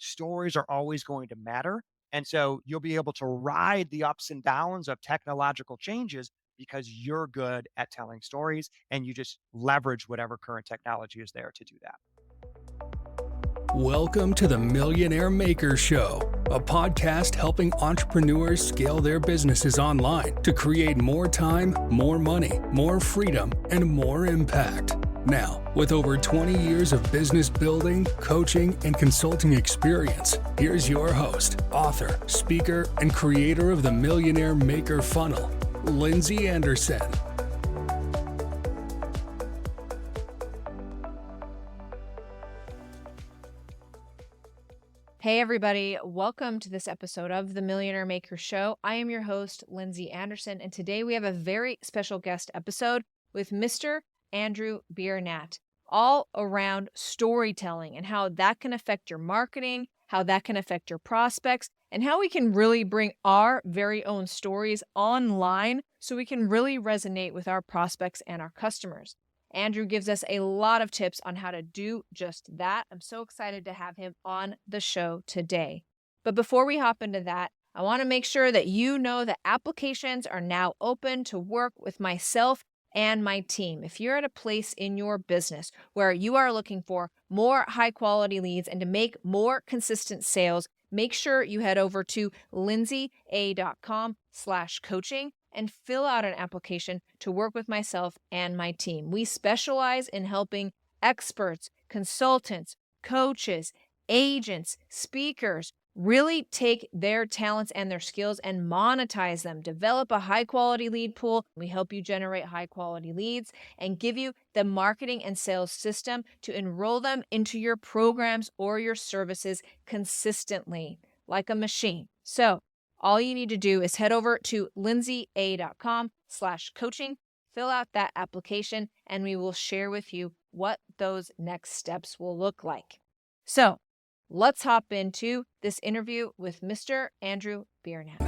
stories are always going to matter. And so you'll be able to ride the ups and downs of technological changes because you're good at telling stories and you just leverage whatever current technology is there to do that. Welcome to the Millionaire Maker Show, a podcast helping entrepreneurs scale their businesses online to create more time, more money, more freedom, and more impact. Now, with over 20 years of business building, coaching, and consulting experience, here's your host, author, speaker, and creator of the Millionaire Maker Funnel, Lindsay Anderson. Hey everybody, welcome to this episode of the Millionaire Maker Show. I am your host, Lindsay Anderson, and today we have a very special guest episode with Mr. Andrew Biernat, all around storytelling and how that can affect your marketing, how that can affect your prospects, and how we can really bring our very own stories online so we can really resonate with our prospects and our customers. Andrew gives us a lot of tips on how to do just that. I'm so excited to have him on the show today. But before we hop into that, I want to make sure that you know that applications are now open to work with myself and my team. If you're at a place in your business where you are looking for more high quality leads and to make more consistent sales, make sure you head over to lindsayaa.com/coaching and fill out an application to work with myself and my team. We specialize in helping experts, consultants, coaches, agents, speakers really take their talents and their skills and monetize them, develop a high quality lead pool. We help you generate high quality leads and give you the marketing and sales system to enroll them into your programs or your services consistently, like a machine. So all you need to do is head over to lindsayaa.com/coaching, fill out that application, and we will share with you what those next steps will look like. So let's hop into this interview with Mr. Andrew Biernat.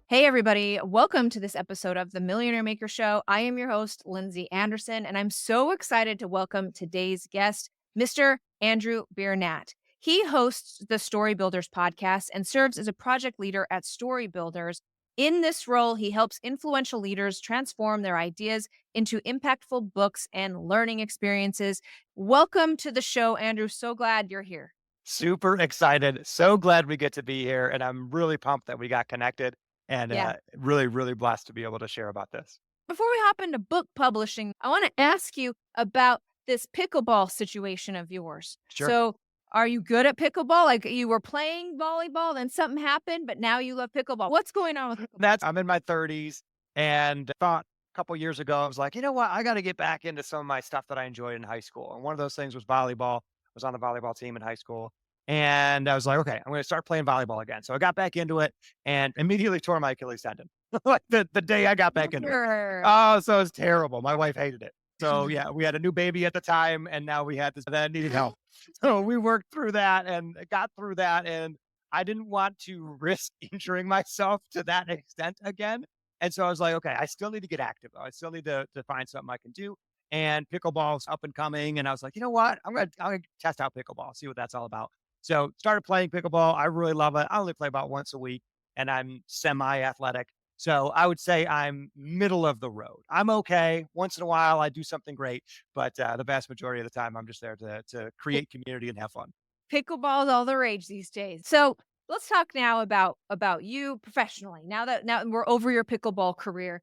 Hey, everybody. Welcome to this episode of the Millionaire Maker Show. I am your host, Lindsay Anderson, and I'm so excited to welcome today's guest, Mr. Andrew Biernat. He hosts the Story Builders podcast and serves as a project leader at Story Builders. In this role, he helps influential leaders transform their ideas into impactful books and learning experiences. Welcome to the show, Andrew. So glad you're here. Super excited. So glad we get to be here. And I'm really pumped that we got connected and Yeah. really, really blessed to be able to share about this. Before we hop into book publishing, I want to ask you about this pickleball situation of yours. Sure. So are you good at pickleball? Like you were playing volleyball, then something happened, but now you love pickleball. What's going on with pickleball? I'm in my 30s and thought a couple years ago, I was like, you know what? I got to get back into some of my stuff that I enjoyed in high school. And one of those things was volleyball. I was on the volleyball team in high school. And I was like, okay, I'm going to start playing volleyball again. So I got back into it and immediately tore my Achilles tendon. Like the day I got back into it. Sure. Oh, so it was terrible. My wife hated it. So yeah, we had a new baby at the time and now we had this that needed help. So we worked through that and got through that. And I didn't want to risk injuring myself to that extent again. And so I was like, okay, I still need to get active though. I still need to find something I can do. And pickleball's up and coming. And I was like, you know what? I'm gonna test out pickleball, see what that's all about. So started playing pickleball. I really love it. I only play about once a week and I'm semi-athletic. So I would say I'm middle of the road. I'm okay. Once in a while, I do something great, but the vast majority of the time, I'm just there to create community and have fun. Pickleball is all the rage these days. So let's talk now about you professionally. Now we're over your pickleball career.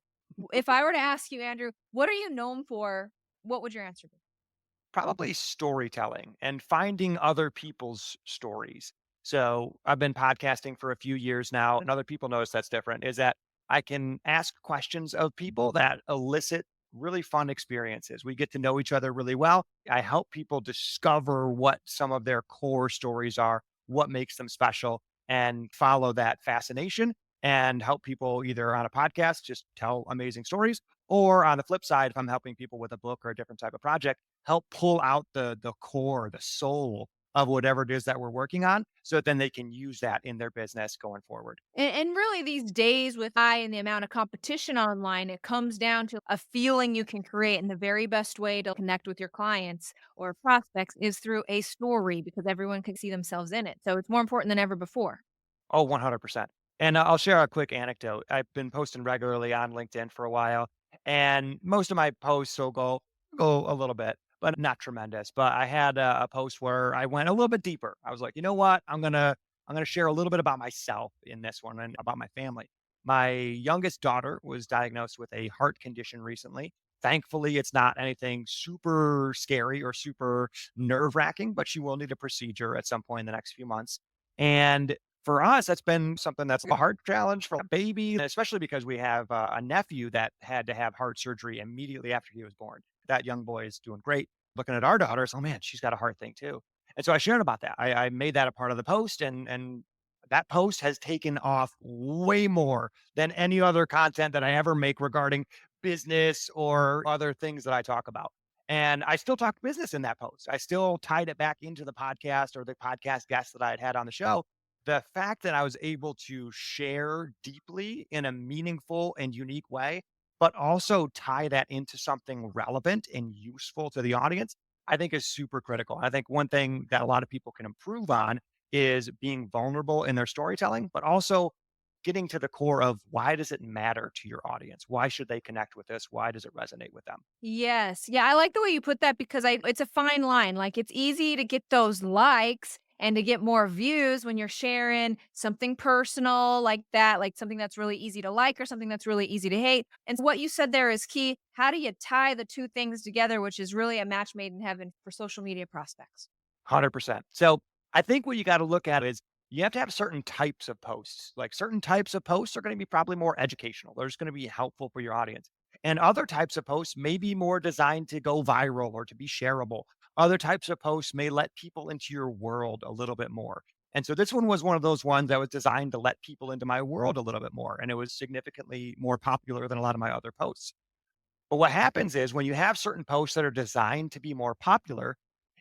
If I were to ask you, Andrew, what are you known for? What would your answer be? Probably storytelling and finding other people's stories. So I've been podcasting for a few years now, and other people notice that's different, is that I can ask questions of people that elicit really fun experiences. We get to know each other really well. I help people discover what some of their core stories are, what makes them special, and follow that fascination and help people either on a podcast just tell amazing stories, or on the flip side, if I'm helping people with a book or a different type of project, help pull out the core, the soul of whatever it is that we're working on so that then they can use that in their business going forward. And really, these days with I and the amount of competition online, it comes down to a feeling you can create. And the very best way to connect with your clients or prospects is through a story because everyone can see themselves in it. So it's more important than ever before. Oh, 100%. And I'll share a quick anecdote. I've been posting regularly on LinkedIn for a while, and most of my posts will go a little bit, but not tremendous. But I had a post where I went a little bit deeper. I was like, you know what? I'm gonna share a little bit about myself in this one and about my family. My youngest daughter was diagnosed with a heart condition recently. Thankfully, it's not anything super scary or super nerve wracking, but she will need a procedure at some point in the next few months. And for us, that's been something that's a hard challenge for a baby, and especially because we have a nephew that had to have heart surgery immediately after he was born. That young boy is doing great. Looking at our daughters, oh man, she's got a heart thing too. And so I shared about that. I made that a part of the post, and that post has taken off way more than any other content that I ever make regarding business or other things that I talk about. And I still talked business in that post. I still tied it back into the podcast or the podcast guests that I had on the show. The fact that I was able to share deeply in a meaningful and unique way, but also tie that into something relevant and useful to the audience, I think is super critical. I think one thing that a lot of people can improve on is being vulnerable in their storytelling, but also getting to the core of why does it matter to your audience? Why should they connect with this? Why does it resonate with them? Yes. Yeah, I like the way you put that because I it's a fine line. Like it's easy to get those likes and to get more views when you're sharing something personal like that, like something that's really easy to like or something that's really easy to hate. And what you said there is key. How do you tie the two things together, which is really a match made in heaven for social media prospects? 100%. So I think what you got to look at is you have to have certain types of posts. Like certain types of posts are going to be probably more educational. They're just going to be helpful for your audience. And other types of posts may be more designed to go viral or to be shareable. Other types of posts may let people into your world a little bit more. And so this one was one of those ones that was designed to let people into my world a little bit more. And it was significantly more popular than a lot of my other posts. But what happens is when you have certain posts that are designed to be more popular,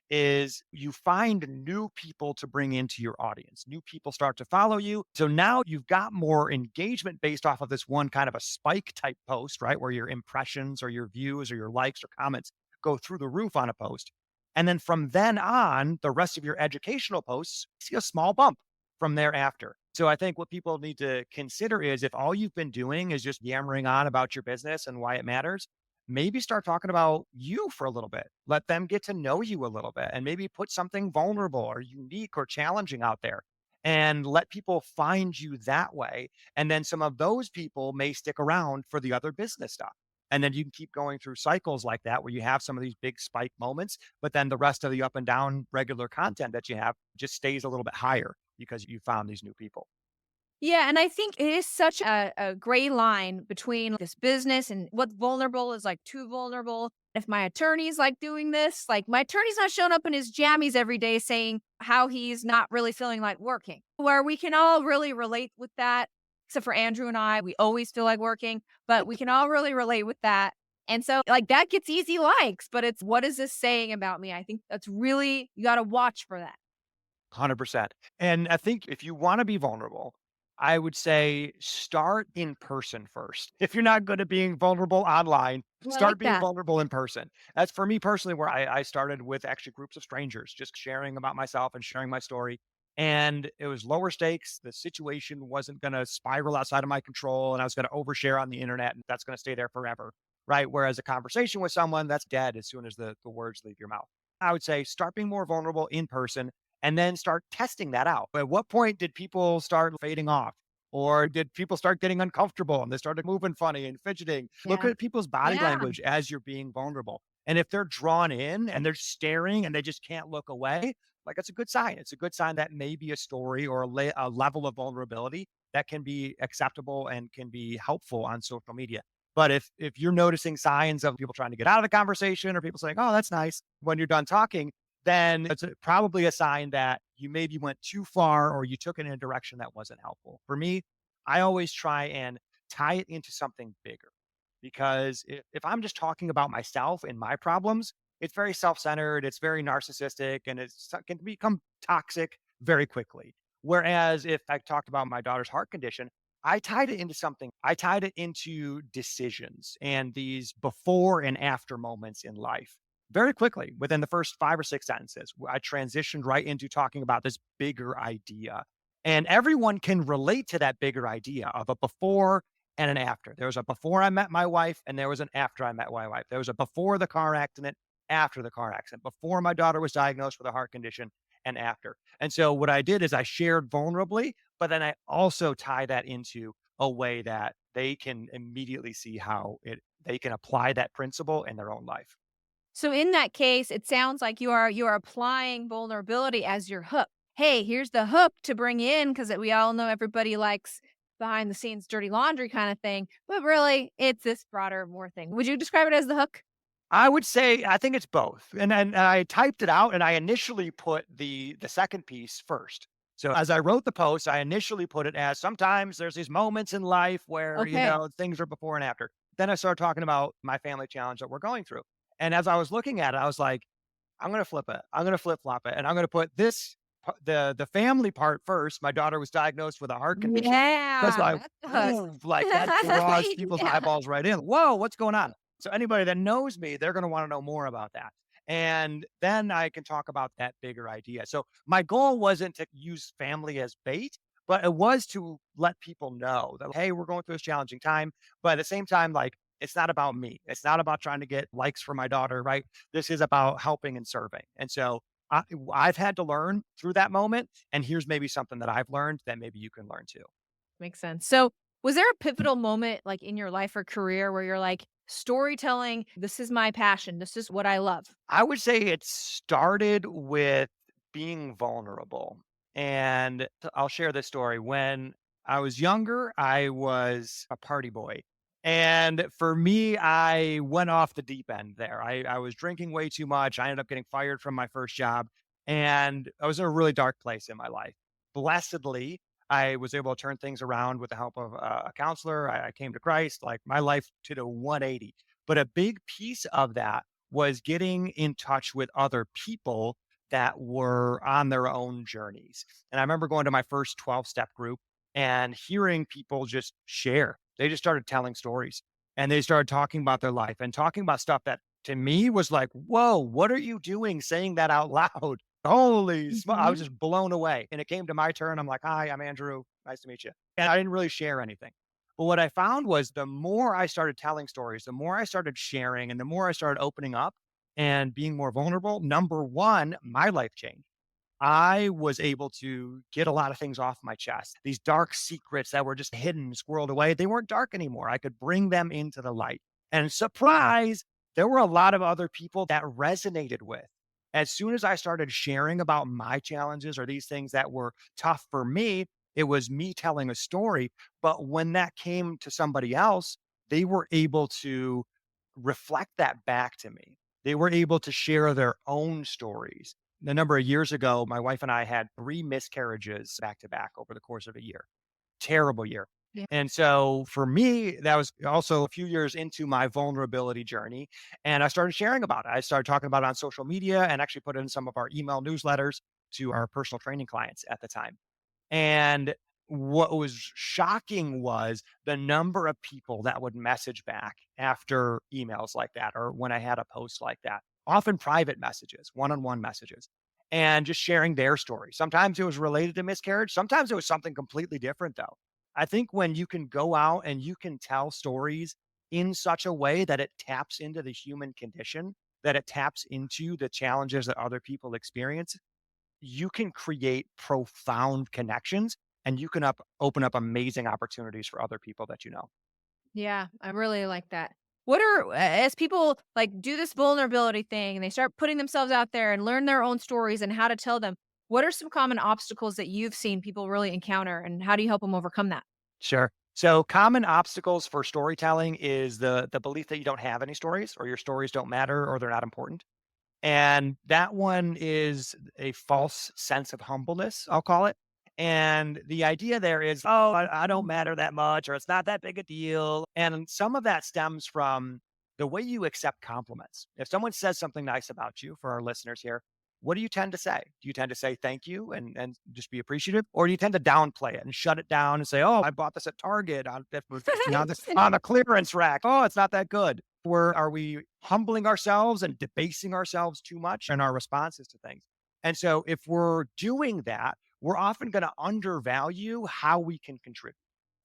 is you find new people to bring into your audience. New people start to follow you. So now you've got more engagement based off of this one kind of a spike type post, right? Where your impressions or your views or your likes or comments go through the roof on a post. And then from then on, the rest of your educational posts see a small bump from thereafter. So I think what people need to consider is if all you've been doing is just yammering on about your business and why it matters, maybe start talking about you for a little bit. Let them get to know you a little bit and maybe put something vulnerable or unique or challenging out there and let people find you that way. And then some of those people may stick around for the other business stuff. And then you can keep going through cycles like that where you have some of these big spike moments, but then the rest of the up and down regular content that you have just stays a little bit higher because you found these new people. Yeah, and I think it is such a gray line between this business and what's vulnerable is like too vulnerable. If my attorney's like doing this, like my attorney's not showing up in his jammies every day saying how he's not really feeling like working, where we can all really relate with that. Except for Andrew and I, we always feel like working, but we can all really relate with that. And so, like, that gets easy likes, but it's what is this saying about me? I think that's really, you got to watch for that. 100%. And I think if you want to be vulnerable, I would say start in person first. If you're not good at being vulnerable online, Oh, I start like being that. vulnerable in person. That's for me personally, where I started with actually groups of strangers, just sharing about myself and sharing my story. And it was lower stakes. The situation wasn't going to spiral outside of my control, and I was going to overshare on the internet, and that's going to stay there forever. Right. Whereas a conversation with someone that's dead as soon as the words leave your mouth. I would say start being more vulnerable in person and then start testing that out. At what point did people start fading off? Or did people start getting uncomfortable and they started moving funny and fidgeting? Look Yeah. at people's body Yeah. language as you're being vulnerable. And if they're drawn in and they're staring and they just can't look away, like it's a good sign. It's a good sign that maybe a story or a level of vulnerability that can be acceptable and can be helpful on social media. But if you're noticing signs of people trying to get out of the conversation or people saying, "Oh, that's nice," when you're done talking, then it's probably a sign that you maybe went too far or you took it in a direction that wasn't helpful. For me, I always try and tie it into something bigger because if I'm just talking about myself and my problems, it's very self-centered, it's very narcissistic, and can become toxic very quickly. Whereas if I talked about my daughter's heart condition, I tied it into something. I tied it into decisions and these before and after moments in life. Very quickly, within the first 5 or 6 sentences, I transitioned right into talking about this bigger idea. And everyone can relate to that bigger idea of a before and an after. There was a before I met my wife, and there was an after I met my wife. There was a before the car accident, after the car accident, before my daughter was diagnosed with a heart condition, and after. And so what I did is I shared vulnerably, but then I also tie that into a way that they can immediately see how they can apply that principle in their own life. So in that case, it sounds like you are applying vulnerability as your hook. Hey, here's the hook to bring in because we all know everybody likes behind the scenes dirty laundry kind of thing, but really it's this broader more thing. Would you describe it as the hook? I would say I think it's both. And I typed it out and I initially put the second piece first. So as I wrote the post, I initially put it as sometimes there's these moments in life where, Okay. things are before and after. Then I started talking about my family challenge that we're going through. And as I was looking at it, I was like, I'm gonna flip it. I'm gonna flip flop it. And I'm gonna put the family part first. My daughter was diagnosed with a heart condition. That's Yeah, like, that's the hook. ooh, like that draws people's Yeah. eyeballs right in. Whoa, what's going on? So anybody that knows me, they're going to want to know more about that. And then I can talk about that bigger idea. So my goal wasn't to use family as bait, but it was to let people know that, hey, we're going through this challenging time. But at the same time, like, it's not about me. It's not about trying to get likes for my daughter, right? This is about helping and serving. And so I've had to learn through that moment. And here's maybe something that I've learned that maybe you can learn too. Makes sense. So, was there a pivotal moment like in your life or career where you're like, storytelling, this is my passion, this is what I love? I would say it started with being vulnerable. And I'll share this story. When I was younger, I was a party boy. And for me, I went off the deep end there. I was drinking way too much. I ended up getting fired from my first job. And I was in a really dark place in my life. Blessedly, I was able to turn things around with the help of a counselor. I came to Christ. Like my life did a 180. But a big piece of that was getting in touch with other people that were on their own journeys. And I remember going to my first 12-step group and hearing people just share. They just started telling stories and they started talking about their life and talking about stuff that to me was like, whoa, what are you doing saying that out loud? I was Mhm. just blown away. And it came to my turn. I'm like, hi, I'm Andrew. Nice to meet you. And I didn't really share anything. But what I found was the more I started telling stories, the more I started sharing, and the more I started opening up and being more vulnerable, number one, my life changed. I was able to get a lot of things off my chest. These dark secrets that were just hidden, squirreled away, they weren't dark anymore. I could bring them into the light. And surprise, there were a lot of other people that resonated with. As soon as I started sharing about my challenges or these things that were tough for me, it was me telling a story. But when that came to somebody else, they were able to reflect that back to me. They were able to share their own stories. A number of years ago, my wife and I had 3 miscarriages back to back over the course of a year. Terrible year. Yeah. And so for me, that was also a few years into my vulnerability journey. And I started sharing about it. I started talking about it on social media and actually put in some of our email newsletters to our personal training clients at the time. And what was shocking was the number of people that would message back after emails like that, or when I had a post like that, often private messages, one on one messages, and just sharing their story. Sometimes it was related to miscarriage. Sometimes it was something completely different, though. I think when you can go out and you can tell stories in such a way that it taps into the human condition, that it taps into the challenges that other people experience, you can create profound connections and you can open up amazing opportunities for other people that you know. Yeah, I really like that. What are as people like do this vulnerability thing and they start putting themselves out there and learn their own stories and how to tell them, what are some common obstacles that you've seen people really encounter and how do you help them overcome that? Sure. So common obstacles for storytelling is the belief that you don't have any stories or your stories don't matter or they're not important. And that one is a false sense of humbleness, I'll call it. And the idea there is, oh, I don't matter that much, or it's not that big a deal. And some of that stems from the way you accept compliments. If someone says something nice about you, for our listeners here, what do you tend to say? Do you tend to say thank you and just be appreciative? Or do you tend to downplay it and shut it down and say, oh, I bought this at Target on, it was, on the clearance rack. Oh, it's not that good. Where are we humbling ourselves and debasing ourselves too much in our responses to things? And so if we're doing that, we're often going to undervalue how we can contribute.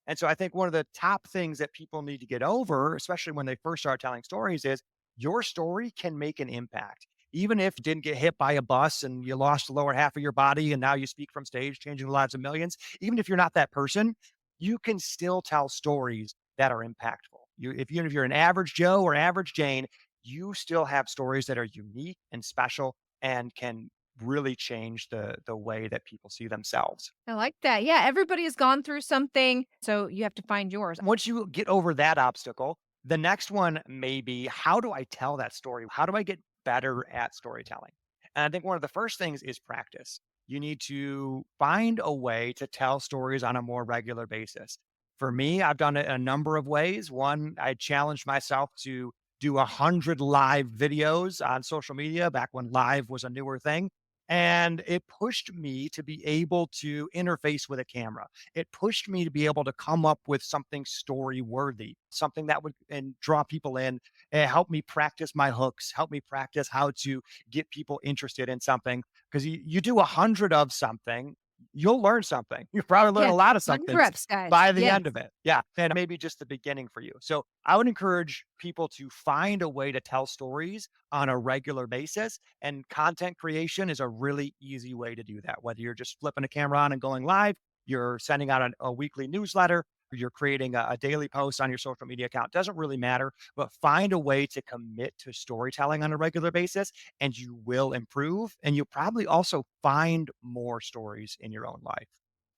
And so I think one of the top things that people need to get over, especially when they first start telling stories, is your story can make an impact. Even if you didn't get hit by a bus and you lost the lower half of your body and now you speak from stage, changing the lives of millions, even if you're not that person, you can still tell stories that are impactful. Even if you're an average Joe or average Jane, you still have stories that are unique and special and can really change the way that people see themselves. I like that. Yeah, everybody has gone through something, so you have to find yours. Once you get over that obstacle, the next one may be, how do I tell that story? How do I get better at storytelling? And I think one of the first things is practice. You need to find a way to tell stories on a more regular basis. For me, I've done it a number of ways. One, I challenged myself to do 100 live videos on social media back when live was a newer thing. And it pushed me to be able to interface with a camera. It pushed me to be able to come up with something story worthy, something that would and draw people in, and help me practice my hooks, help me practice how to get people interested in something. Because you do 100 of something, you'll learn something. You probably learn a Yes, lot of 100 something reps, guys. by the Yes. end of it. Yeah. And maybe just the beginning for you. So I would encourage people to find a way to tell stories on a regular basis. And content creation is a really easy way to do that. Whether you're just flipping a camera on and going live, you're sending out a weekly newsletter, or you're creating a daily post on your social media account, doesn't really matter, but find a way to commit to storytelling on a regular basis and you will improve. And you'll probably also find more stories in your own life.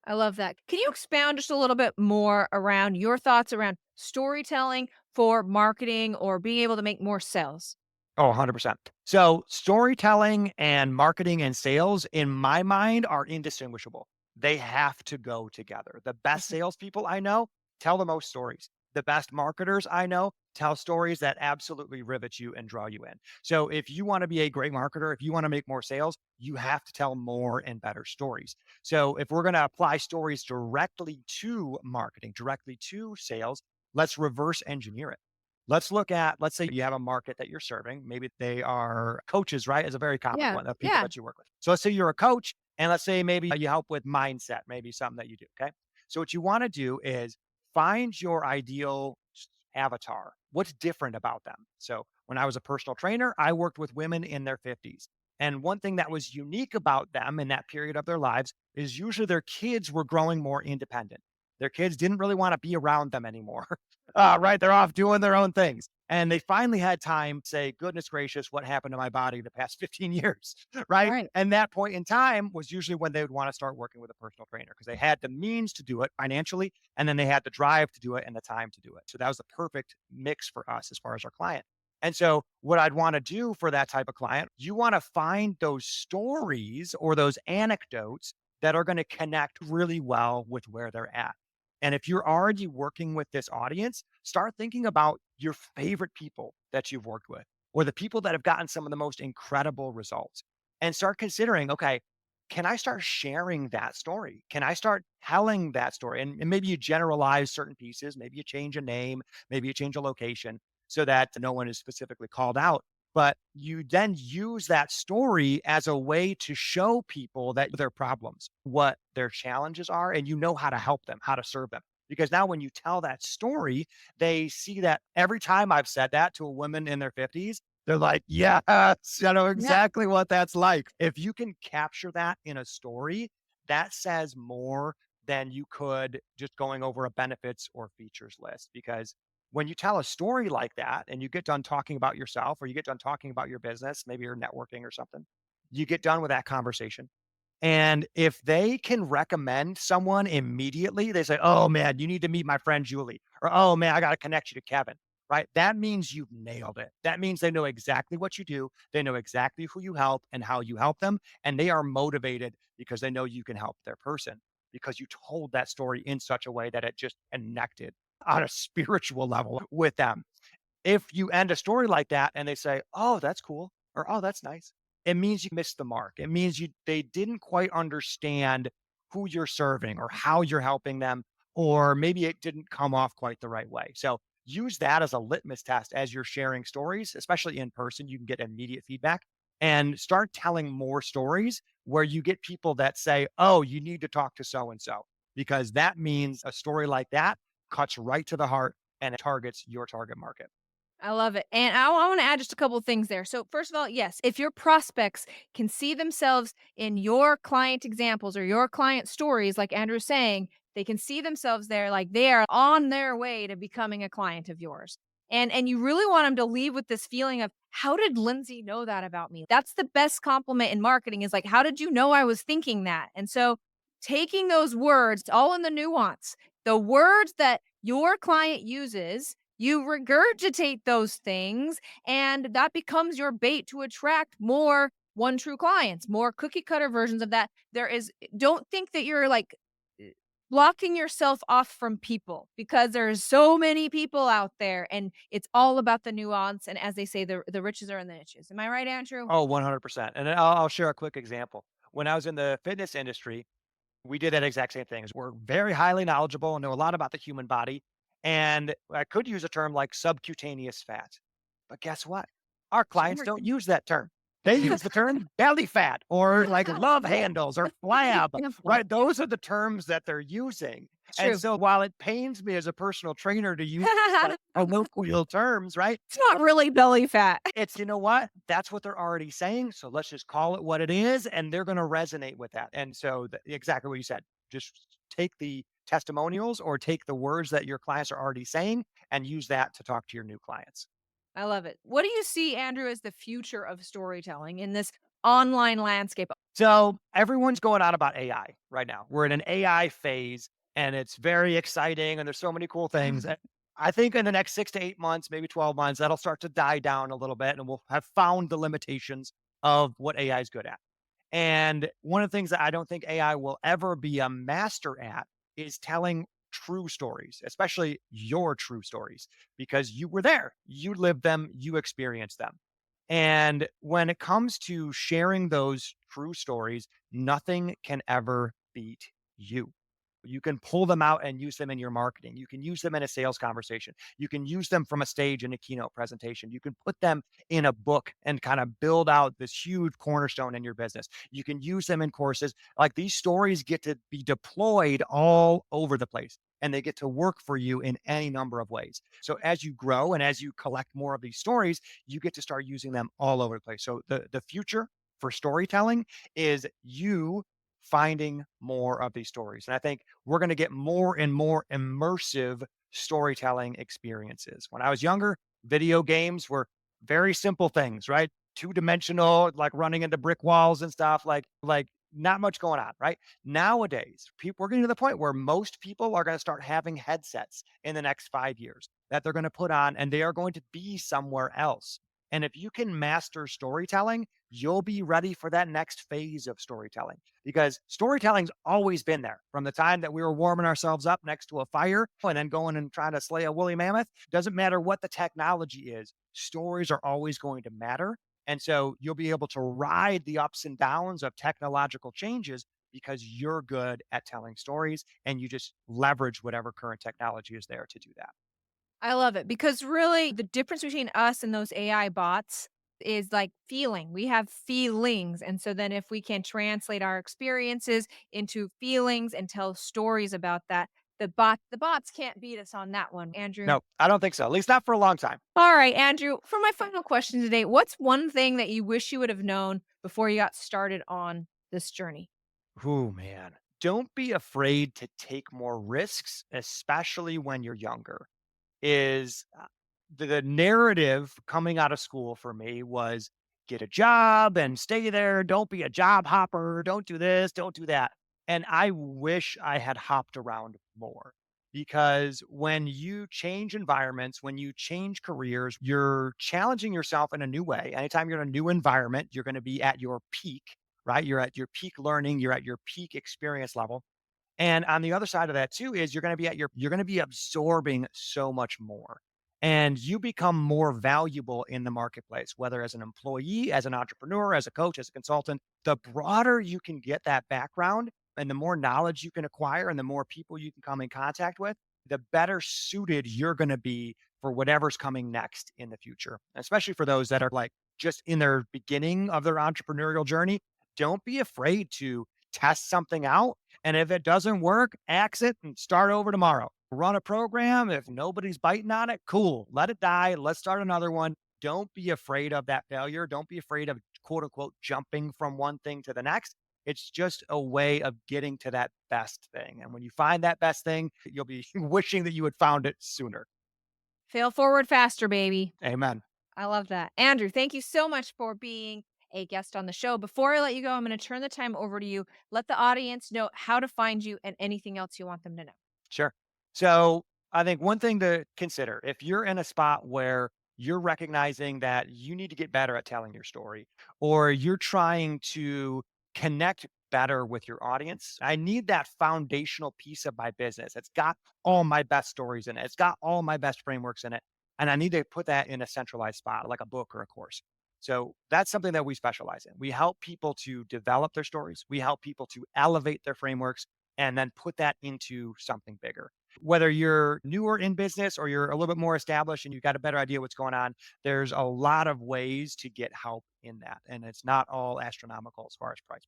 I love that. Can you expound just a little bit more around your thoughts around storytelling for marketing or being able to make more sales? Oh, 100%. So, storytelling and marketing and sales, in my mind, are indistinguishable. They have to go together. The best Mhm. salespeople I know tell the most stories. The best marketers I know tell stories that absolutely rivet you and draw you in. So, if you want to be a great marketer, if you want to make more sales, you have to tell more and better stories. So, if we're going to apply stories directly to marketing, directly to sales, let's reverse engineer it. Let's say you have a market that you're serving. Maybe they are coaches, right? Is a very common Yeah. one of people Yeah. that you work with. So let's say you're a coach and let's say maybe you help with mindset, maybe something that you do. Okay. So what you want to do is find your ideal avatar. What's different about them? So when I was a personal trainer, I worked with women in their 50s. And one thing that was unique about them in that period of their lives is usually their kids were growing more independent. Their kids didn't really want to be around them anymore. Right? They're off doing their own things. And they finally had time to say, goodness gracious, what happened to my body the past 15 years? Right. Right. And that point in time was usually when they would want to start working with a personal trainer because they had the means to do it financially. And then they had the drive to do it and the time to do it. So that was the perfect mix for us as far as our client. And so, what I'd want to do for that type of client, you want to find those stories or those anecdotes that are going to connect really well with where they're at. And if you're already working with this audience, start thinking about your favorite people that you've worked with or the people that have gotten some of the most incredible results and start considering, okay, can I start sharing that story? Can I start telling that story? And maybe you generalize certain pieces, maybe you change a name, maybe you change a location so that no one is specifically called out. But you then use that story as a way to show people that their problems, what their challenges are, and you know how to help them, how to serve them. Because now when you tell that story, they see that every time I've said that to a woman in their 50s, they're like, yes, I know Yeah. exactly what that's like. If you can capture that in a story, that says more than you could just going over a benefits or features list. Because when you tell a story like that and you get done talking about yourself or you get done talking about your business, maybe you're networking or something, you get done with that conversation. And if they can recommend someone immediately, they say, oh man, you need to meet my friend Julie, or oh man, I got to connect you to Kevin, right? That means you've nailed it. That means they know exactly what you do. They know exactly who you help and how you help them. And they are motivated because they know you can help their person because you told that story in such a way that it just connected on a spiritual level with them. If you end a story like that and they say, "Oh, that's cool," or "Oh, that's nice," it means you missed the mark. It means they didn't quite understand who you're serving or how you're helping them, or maybe it didn't come off quite the right way. So use that as a litmus test as you're sharing stories, especially in person. You can get immediate feedback and start telling more stories where you get people that say, "Oh, you need to talk to so and so," because that means a story like that cuts right to the heart and it targets your target market. I love it. And I want to add just a couple of things there. So, first of all, yes, if your prospects can see themselves in your client examples or your client stories, like Andrew's saying, they can see themselves there like they are on their way to becoming a client of yours. And you really want them to leave with this feeling of, how did Lindsay know that about me? That's the best compliment in marketing, is like, how did you know I was thinking that? And so taking those words, all in the nuance, the words that your client uses, you regurgitate those things, and that becomes your bait to attract more one true clients, more cookie cutter versions of that. Don't think that you're like uh, blocking yourself off from people, because there's so many people out there, and it's all about the nuance. And as they say, the riches are in the niches. Am I right, Andrew? Oh, 100%. And then I'll share a quick example. When I was in the fitness industry, we did that exact same thing. We're very highly knowledgeable and know a lot about the human body. And I could use a term like subcutaneous fat. But guess what? Our clients Sure. don't use that term. They use the term belly fat or like love handles or flab, right? Those are the terms that they're using. It's And true. so while it pains me as a personal trainer to use colloquial terms, right? It's not really belly fat. It's, you know what? That's what they're already saying. So let's just call it what it is. And they're going to resonate with that. And so exactly what you said, just take the testimonials or take the words that your clients are already saying and use that to talk to your new clients. I love it. What do you see, Andrew, as the future of storytelling in this online landscape? So everyone's going on about AI right now. We're in an AI phase and it's very exciting and there's so many cool things. And I think in the next 6 to 8 months, maybe 12 months, that'll start to die down a little bit and we'll have found the limitations of what AI is good at. And one of the things that I don't think AI will ever be a master at is telling true stories, especially your true stories, because you were there, you lived them, you experienced them. And when it comes to sharing those true stories, nothing can ever beat you. You can pull them out and use them in your marketing. You can use them in a sales conversation. You can use them from a stage in a keynote presentation. You can put them in a book and kind of build out this huge cornerstone in your business. You can use them in courses. Like these stories get to be deployed all over the place and they get to work for you in any number of ways. So as you grow and as you collect more of these stories, you get to start using them all over the place. So the future for storytelling is you finding more of these stories. And I think we're going to get more and more immersive storytelling experiences. When I was younger, video games were very simple things, right? Two-dimensional, like running into brick walls and stuff, like not much going on, right? Nowadays, people we're getting to the point where most people are going to start having headsets in the next 5 years that they're going to put on and they are going to be somewhere else. And if you can master storytelling, you'll be ready for that next phase of storytelling because storytelling's always been there from the time that we were warming ourselves up next to a fire and then going and trying to slay a woolly mammoth. Doesn't matter what the technology is, stories are always going to matter. And so you'll be able to ride the ups and downs of technological changes because you're good at telling stories and you just leverage whatever current technology is there to do that. I love it, because really the difference between us and those AI bots is like feeling. We have feelings. And so then if we can translate our experiences into feelings and tell stories about that, the bots can't beat us on that one, Andrew. No, I don't think so, at least not for a long time. All right, Andrew, for my final question today, what's one thing that you wish you would have known before you got started on this journey? Oh, man. Don't be afraid to take more risks, especially when you're younger. Is the narrative coming out of school for me was get a job and stay there. Don't be a job hopper. Don't do this. Don't do that. And I wish I had hopped around more because when you change environments, when you change careers, you're challenging yourself in a new way. Anytime you're in a new environment, you're going to be at your peak, right? You're at your peak learning, you're at your peak experience level. And on the other side of that too is you're going to be absorbing so much more. and you become more valuable in the marketplace, whether as an employee, as an entrepreneur, as a coach, as a consultant. The broader you can get that background and the more knowledge you can acquire and the more people you can come in contact with, the better suited you're going to be for whatever's coming next in the future, especially for those that are like just in their beginning of their entrepreneurial journey. Don't be afraid to test something out. And if it doesn't work, axe it and start over tomorrow. Run a program. If nobody's biting on it, cool. Let it die. Let's start another one. Don't be afraid of that failure. Don't be afraid of quote unquote jumping from one thing to the next. It's just a way of getting to that best thing. And when you find that best thing, you'll be wishing that you had found it sooner. Fail forward faster, baby. Amen. I love that. Andrew, thank you so much for being a guest on the show. Before I let you go, I'm going to turn the time over to you. Let the audience know how to find you and anything else you want them to know. Sure. So I think one thing to consider if you're in a spot where you're recognizing that you need to get better at telling your story, or you're trying to connect better with your audience, I need that foundational piece of my business. It's got all my best stories in it, it's got all my best frameworks in it. And I need to put that in a centralized spot, like a book or a course. So that's something that we specialize in. We help people to develop their stories, we help people to elevate their frameworks and then put that into something bigger. Whether you're newer in business or you're a little bit more established and you've got a better idea what's going on, there's a lot of ways to get help in that. And it's not all astronomical as far as price.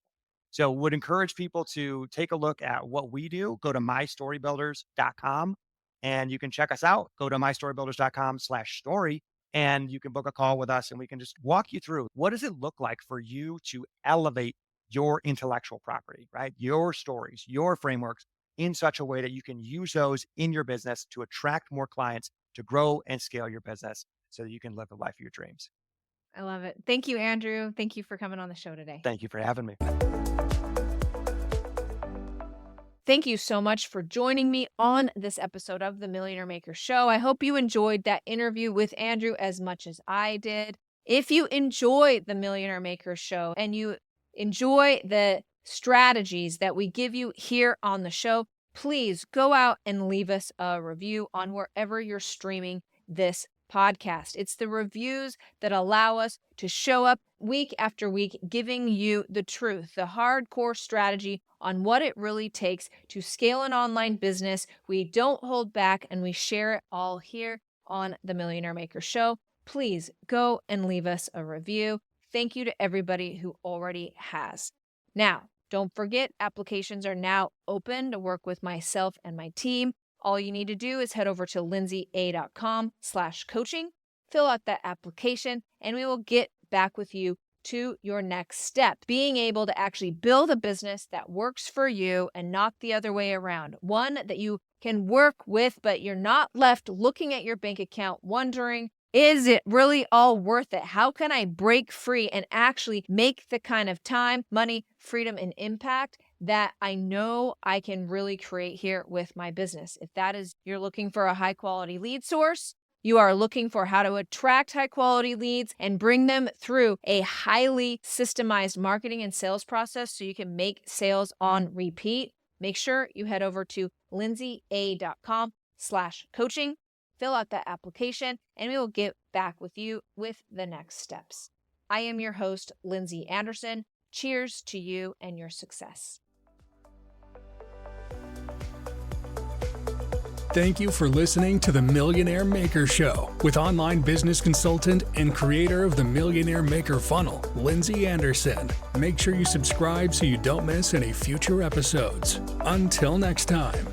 So would encourage people to take a look at what we do. Go to mystorybuilders.com and you can check us out. Go to mystorybuilders.com/story and you can book a call with us and we can just walk you through what does it look like for you to elevate your intellectual property, right? Your stories, your frameworks in such a way that you can use those in your business to attract more clients, to grow and scale your business so that you can live the life of your dreams. I love it. Thank you, Andrew. Thank you for coming on the show today. Thank you for having me. Thank you so much for joining me on this episode of The Millionaire Maker Show. I hope you enjoyed that interview with Andrew as much as I did. If you enjoy The Millionaire Maker Show and you enjoy the strategies that we give you here on the show, please go out and leave us a review on wherever you're streaming this podcast. It's the reviews that allow us to show up week after week, giving you the truth, the hardcore strategy on what it really takes to scale an online business. We don't hold back and we share it all here on The Millionaire Maker Show. Please go and leave us a review. Thank you to everybody who already has. Now, don't forget, applications are now open to work with myself and my team. All you need to do is head over to lindsayaa.com/coaching, fill out that application, and we will get back with you to your next step. Being able to actually build a business that works for you and not the other way around. One that you can work with, but you're not left looking at your bank account wondering, is it really all worth it? How can I break free and actually make the kind of time, money, freedom, and impact that I know I can really create here with my business? If that is, you're looking for a high quality lead source, you are looking for how to attract high quality leads and bring them through a highly systemized marketing and sales process so you can make sales on repeat, make sure you head over to lindsayaa.com/coaching. Fill out that application, and we will get back with you with the next steps. I am your host, Lindsay Anderson. Cheers to you and your success. Thank you for listening to The Millionaire Maker Show with online business consultant and creator of the Millionaire Maker Funnel, Lindsay Anderson. Make sure you subscribe so you don't miss any future episodes. Until next time.